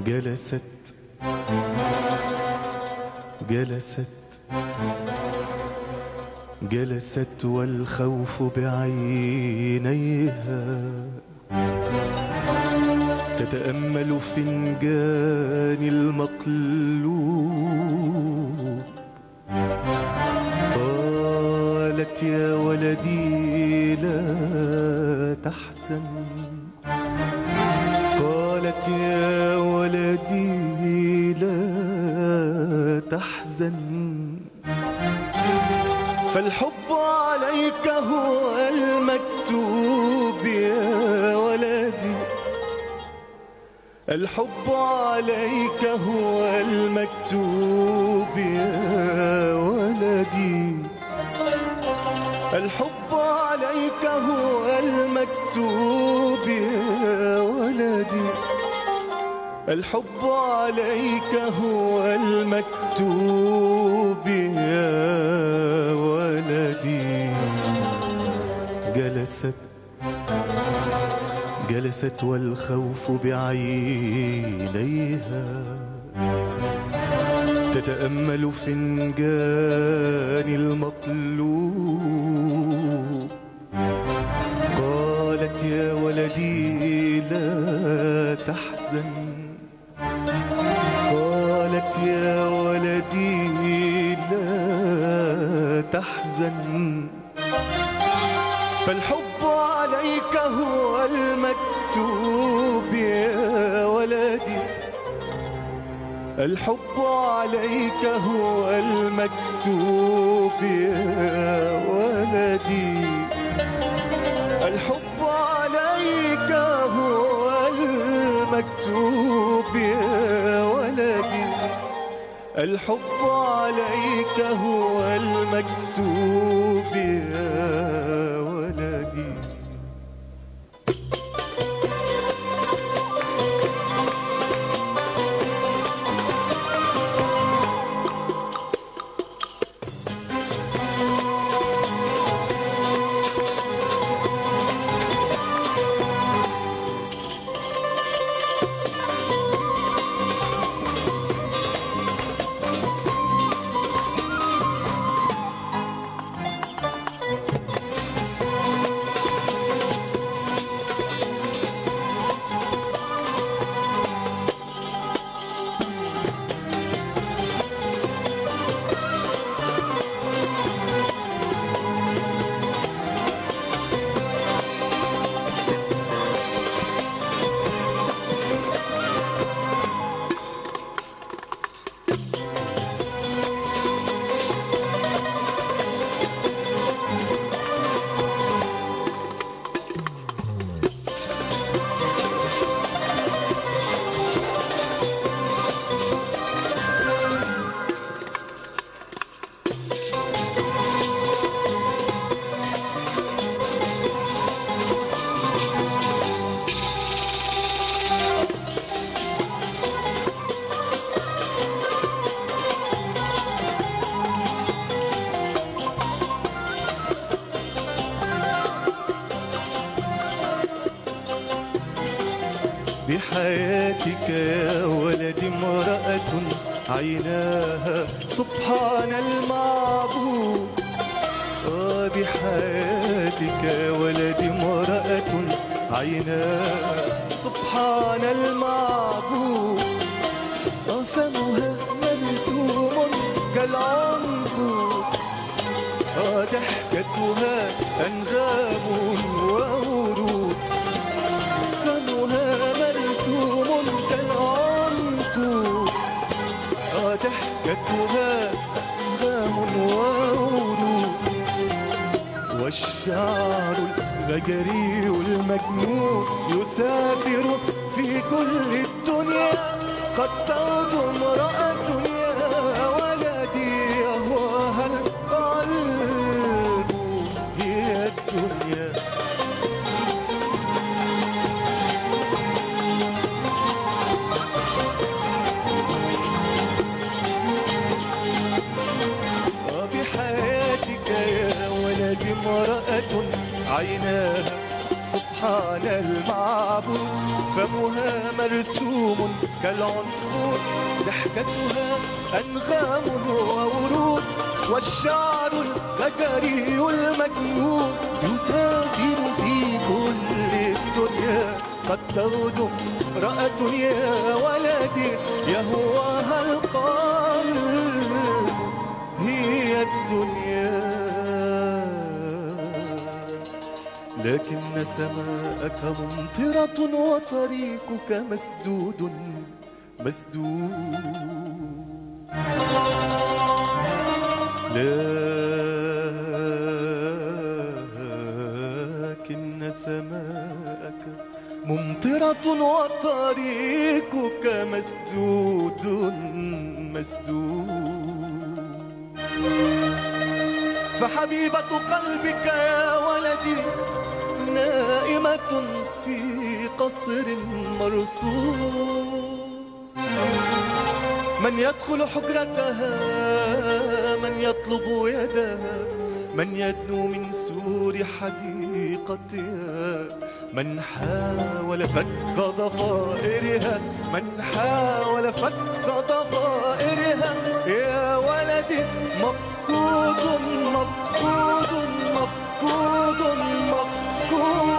جلست جلست جلست والخوف بعينيها تتأمل فنجان المقلوب. قالت يا ولدي لا تحزن، قالت يا ولدي لا تحزن، فالحب عليك هو المكتوب يا ولدي، الحب عليك هو المكتوب يا ولدي، الحب عليك هو المكتوب يا ولدي، الحب عليك هو المكتوب يا ولدي. جلست جلست والخوف بعينيها تتأمل فنجان المقلوب. قالت يا ولدي لا تحزن، قالت يا ولدي لا تحزن، فالحب عليك هو المكتوب يا ولدي، الحب عليك هو المكتوب يا ولدي، الحب عليك هو المكتوب يا ولدي، الحب عليك هو المكتوب يا ولدي. بحياتك يا ولدي امرأة عيناها سبحان المعبود. بحياتك يا ولدي امرأة عيناها سبحان المعبود. فمها مرسوم كالعنقود، ضحكتها أنغام وورود. فمها مرسوم كالعنقود، ضحكتها أنغام وورود. والشعر الغجري المجنون يسافر في كل الدنيا. قطعت امرأة يا ولدي يهواها القلب هي الدنيا. بحياتك يا ولدي امرأة عيناها سبحان المعبود. فمها مرسوم كالعنقود، ضحكتها أنغام وورود، والشعر الغجري المجنون يسافر في كل الدنيا. قد تغدو امرأة يا ولدي يهواها القلب هي الدنيا، لكن سماءك ممطرة وطريقك مسدود مسدود. لكن سماءك ممطرة وطريقك مسدود مسدود. فحبيبة قلبك يا ولدي نائمة في قصر مرصود، من يدخل حجرتها، من يطلب يدها، من يدنو من سور حديقتها، من حاول فك ضفائرها، من حاول فك ضفائرها. يا ولدي مفقود مفقود مفقود مفقود.